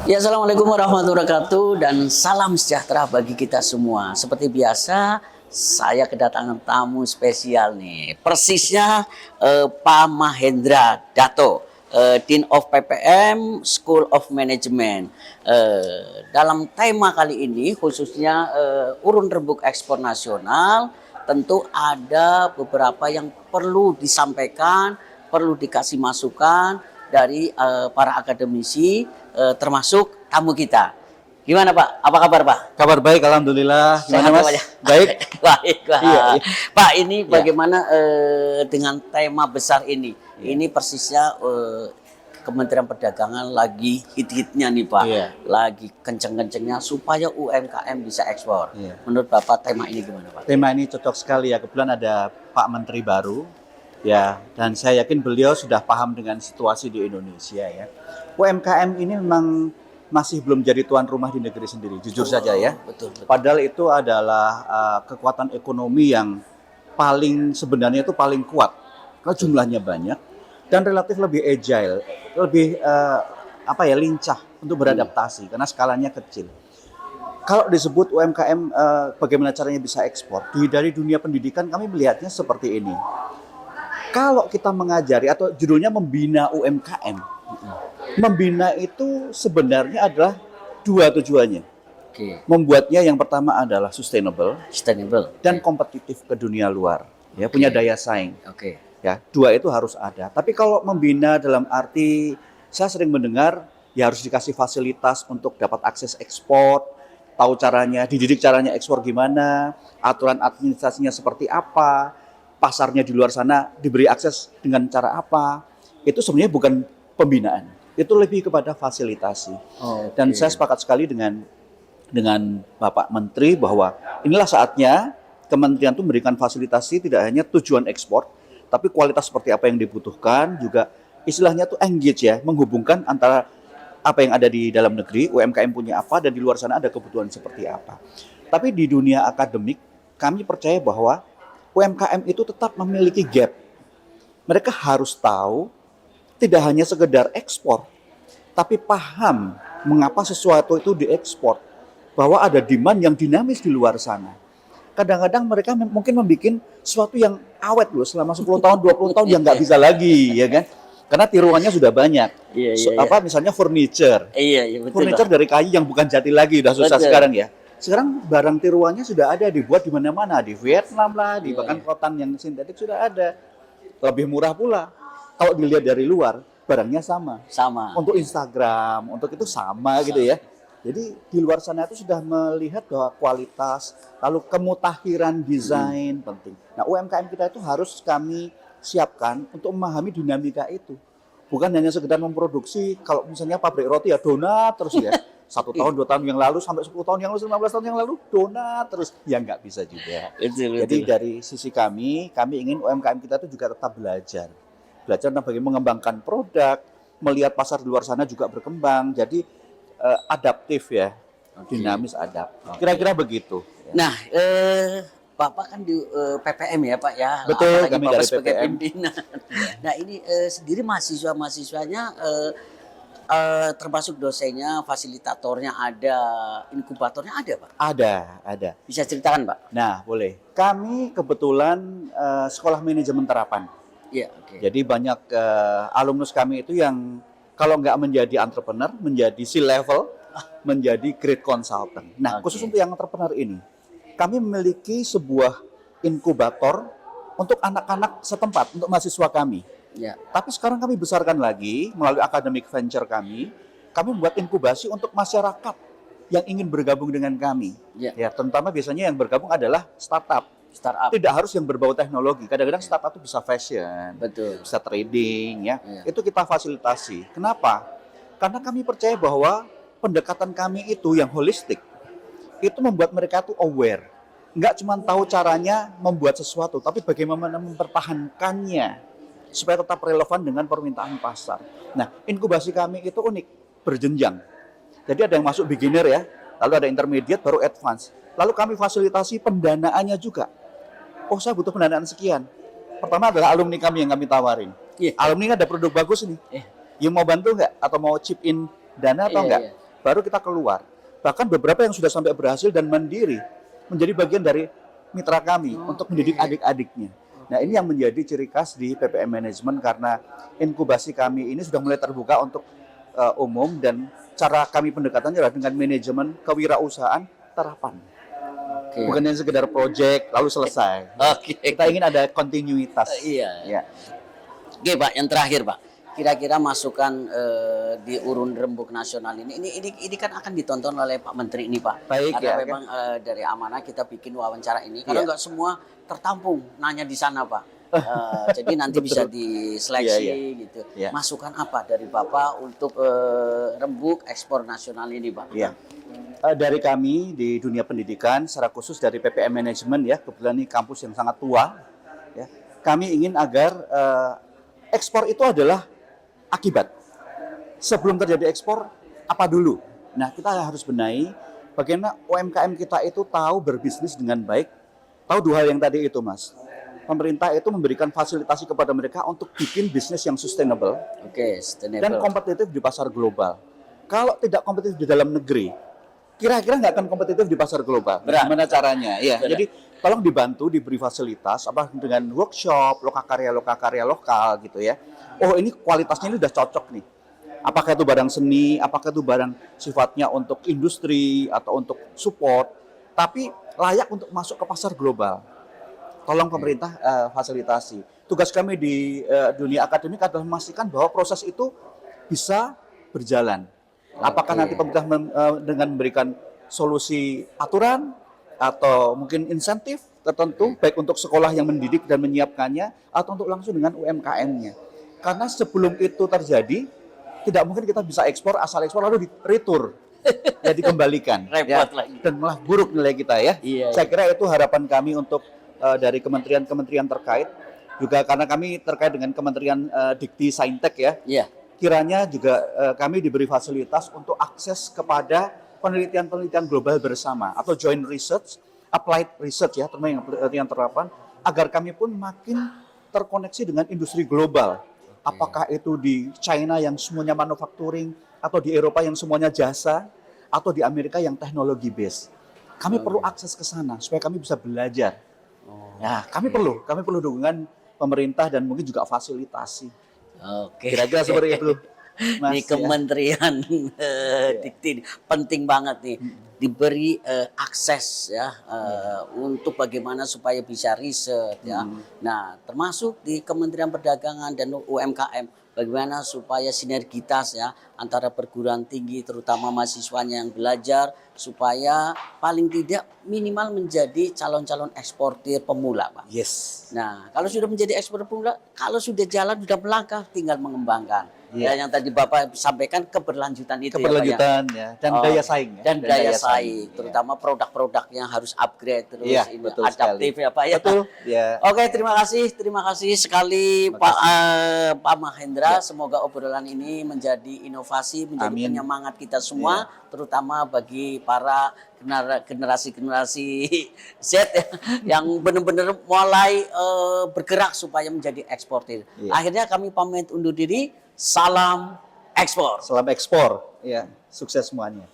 Ya, assalamualaikum warahmatullahi wabarakatuh dan salam sejahtera bagi kita semua. Seperti biasa, saya kedatangan tamu spesial nih. Persisnya Pak Mahendra Dato, Dean of PPM School of Management. Dalam tema kali ini, khususnya urun rembuk ekspor nasional, tentu ada beberapa yang perlu disampaikan, perlu dikasih masukan dari para akademisi, termasuk tamu kita. Gimana Pak? Apa kabar Pak? Kabar baik, alhamdulillah. Gimana Sehat Mas? Pak ya? Baik. Baik Pak. Iya, iya. Pak, ini Iya. bagaimana dengan tema besar ini? Ini persisnya Kementerian Perdagangan lagi hit-hitnya nih Pak. Iya. Lagi kenceng-kencengnya supaya UMKM bisa ekspor. Iya. Menurut Bapak tema ini gimana Pak? Tema ini cocok sekali ya. Kebetulan ada Pak Menteri baru, ya, dan saya yakin beliau sudah paham dengan situasi di Indonesia ya. UMKM ini memang masih belum jadi tuan rumah di negeri sendiri, jujur saja ya. Betul, betul. Padahal itu adalah kekuatan ekonomi yang sebenarnya itu paling kuat. Kalau jumlahnya banyak dan relatif lebih agile, lebih lincah untuk beradaptasi karena skalanya kecil. Kalau disebut UMKM bagaimana caranya bisa ekspor, dari dunia pendidikan kami melihatnya seperti ini. Kalau kita mengajari atau judulnya membina UMKM, membina itu sebenarnya adalah dua tujuannya. Oke. Membuatnya yang pertama adalah sustainable Sustainable. dan kompetitif ke dunia luar, ya, punya daya saing. Oke. Ya, dua itu harus ada. Tapi kalau membina dalam arti saya sering mendengar ya harus dikasih fasilitas untuk dapat akses ekspor, tahu caranya, dididik caranya ekspor gimana, aturan administrasinya seperti apa, pasarnya di luar sana diberi akses dengan cara apa. Itu sebenarnya bukan pembinaan. Itu lebih kepada fasilitasi. Dan saya sepakat sekali dengan Bapak Menteri bahwa inilah saatnya Kementerian itu memberikan fasilitasi tidak hanya tujuan ekspor, tapi kualitas seperti apa yang dibutuhkan, juga istilahnya tuh engage ya, menghubungkan antara apa yang ada di dalam negeri, UMKM punya apa, dan di luar sana ada kebutuhan seperti apa. Tapi di dunia akademik, kami percaya bahwa UMKM itu tetap memiliki gap. Mereka harus tahu, tidak hanya sekedar ekspor, tapi paham mengapa sesuatu itu diekspor, bahwa ada demand yang dinamis di luar sana. Kadang-kadang mereka mungkin membuat sesuatu yang awet loh selama 10 tahun, 20 tahun yang nggak bisa lagi, ya kan? Karena tiruannya sudah banyak. Iya. Misalnya furniture. Iya, betul. Furniture dari kayu yang bukan jati lagi, udah susah Betul. sekarang ya. Sekarang barang tiruannya sudah ada, dibuat di mana-mana, di Vietnam lah, di bahkan kotan yang sintetik sudah ada. Lebih murah pula. Kalau dilihat dari luar, barangnya sama. Sama. Untuk Instagram, untuk itu sama gitu ya. Jadi di luar sana itu sudah melihat bahwa kualitas, lalu kemutakhiran desain penting. Nah, UMKM kita itu harus kami siapkan untuk memahami dinamika itu. Bukan hanya sekedar memproduksi, kalau misalnya pabrik roti ya donat terus ya. 1 tahun, 2 tahun yang lalu, sampai 10 tahun yang lalu, 15 tahun yang lalu, donat terus. Ya nggak bisa juga. Jadi dari sisi kami ingin UMKM kita itu juga tetap belajar. Belajar tentang bagaimana mengembangkan produk, melihat pasar di luar sana juga berkembang. Jadi adaptif ya, dinamis Kira-kira begitu. Nah, Bapak kan di PPM ya Pak ya. Betul, Apalagi kami Bapak dari sebagai PPM. pimpinan. Nah ini sendiri mahasiswanya termasuk dosennya, fasilitatornya ada, inkubatornya ada Pak? Ada. Bisa ceritakan Pak? Nah, boleh. Kami kebetulan sekolah manajemen terapan. Iya, oke. Jadi banyak alumnus kami itu yang kalau nggak menjadi entrepreneur, menjadi C-level, menjadi great consultant. Nah, khusus untuk yang entrepreneur ini, kami memiliki sebuah inkubator untuk anak-anak setempat, untuk mahasiswa kami. Ya. Tapi sekarang kami besarkan lagi melalui academic venture kami membuat inkubasi untuk masyarakat yang ingin bergabung dengan kami. Ya, terutama biasanya yang bergabung adalah startup. Tidak harus yang berbau teknologi. Kadang-kadang startup itu bisa fashion, betul, bisa trading, ya. Itu kita fasilitasi. Kenapa? Karena kami percaya bahwa pendekatan kami itu yang holistik, itu membuat mereka tuh aware. Nggak cuma tahu caranya membuat sesuatu, tapi bagaimana mempertahankannya supaya tetap relevan dengan permintaan pasar. Nah, inkubasi kami itu unik, berjenjang. Jadi ada yang masuk beginner ya, lalu ada intermediate, baru advance. Lalu kami fasilitasi pendanaannya juga. Oh, saya butuh pendanaan sekian. Pertama adalah alumni kami yang kami tawarin. Alumni ada produk bagus nih. You mau bantu nggak? Atau mau chip in dana atau nggak? baru kita keluar. Bahkan beberapa yang sudah sampai berhasil dan mandiri menjadi bagian dari mitra kami untuk mendidik adik-adiknya. Nah, ini yang menjadi ciri khas di PPM Management karena inkubasi kami ini sudah mulai terbuka untuk umum, dan cara kami pendekatannya adalah dengan manajemen kewirausahaan terapan. Bukan yang sekedar project lalu selesai. Kita ingin ada kontinuitas. Iya. Ya. Oke Pak, yang terakhir Pak, kira-kira masukan di urun rembuk nasional ini kan akan ditonton oleh Pak Menteri ini Pak. Baik, karena ya, memang dari Amanah kita bikin wawancara ini karena Iya. nggak semua tertampung nanya di sana Pak. Jadi nanti bisa diseleksi gitu. Iya. Masukan apa dari Bapak untuk rembuk ekspor nasional ini Pak? Iya. Dari kami di dunia pendidikan, secara khusus dari PPM Management ya, kebetulan ini kampus yang sangat tua, ya, kami ingin agar ekspor itu adalah akibat. Sebelum terjadi ekspor, apa dulu? Nah, kita harus benahi bagaimana UMKM kita itu tahu berbisnis dengan baik, tahu dua hal yang tadi itu, Mas. Pemerintah itu memberikan fasilitasi kepada mereka untuk bikin bisnis yang sustainable Oke, sustainable. dan kompetitif di pasar global. Kalau tidak kompetitif di dalam negeri, kira-kira nggak akan kompetitif di pasar global. Berat. Gimana caranya? Ya, Berat. jadi tolong dibantu, diberi fasilitas apa dengan workshop, lokakarya lokal gitu ya. Oh, ini kualitasnya ini udah cocok nih. Apakah itu barang seni, apakah itu barang sifatnya untuk industri atau untuk support, tapi layak untuk masuk ke pasar global. Tolong pemerintah fasilitasi. Tugas kami di dunia akademik adalah memastikan bahwa proses itu bisa berjalan. Apakah nanti pemerintah dengan memberikan solusi aturan atau mungkin insentif tertentu, baik untuk sekolah yang mendidik dan menyiapkannya, atau untuk langsung dengan UMKM-nya. Karena sebelum itu terjadi, tidak mungkin kita bisa ekspor, asal ekspor lalu di-retur, ya dikembalikan. Repot ya, lagi. dan malah buruk nilai kita ya. Iya, Saya kira itu harapan kami untuk dari kementerian-kementerian terkait, juga karena kami terkait dengan Kementerian Dikti Saintek ya. Iya. Kiranya juga kami diberi fasilitas untuk akses kepada penelitian-penelitian global bersama atau joint research, applied research ya, termasuk penelitian terapan, agar kami pun makin terkoneksi dengan industri global. Apakah itu di China yang semuanya manufacturing, atau di Eropa yang semuanya jasa, atau di Amerika yang teknologi base. Kami perlu akses ke sana supaya kami bisa belajar. Ya, kami perlu dukungan pemerintah dan mungkin juga fasilitasi. Oke. Kira-kira seperti itu. Mas, Di ya. Kementerian Dikti penting banget nih diberi akses ya untuk bagaimana supaya bisa riset ya. Nah, termasuk di Kementerian Perdagangan dan UMKM bagaimana supaya sinergitas ya antara perguruan tinggi terutama mahasiswanya yang belajar supaya paling tidak minimal menjadi calon-calon eksportir pemula, Pak. Yes. Nah, kalau sudah menjadi eksportir pemula, kalau sudah jalan, sudah melangkah, tinggal mengembangkan. Iya. Dan yang tadi Bapak sampaikan keberlanjutan itu Keberlanjutan ya, Pak, ya, dan daya saing ya. dan daya saing, ya. terutama produk-produk yang harus upgrade terus Iya, ini betul adaptif sekali. ya Pak ya. Betul, ya. Oke, terima kasih sekali Terima Pak Mahendra. Semoga obrolan ini menjadi inovasi, menjadi Amin. penyemangat kita semua, terutama bagi para generasi-generasi Z ya, yang benar-benar mulai bergerak supaya menjadi eksportir. Iya. Akhirnya kami pamit undur diri. Salam ekspor. Salam ekspor. Ya, sukses semuanya.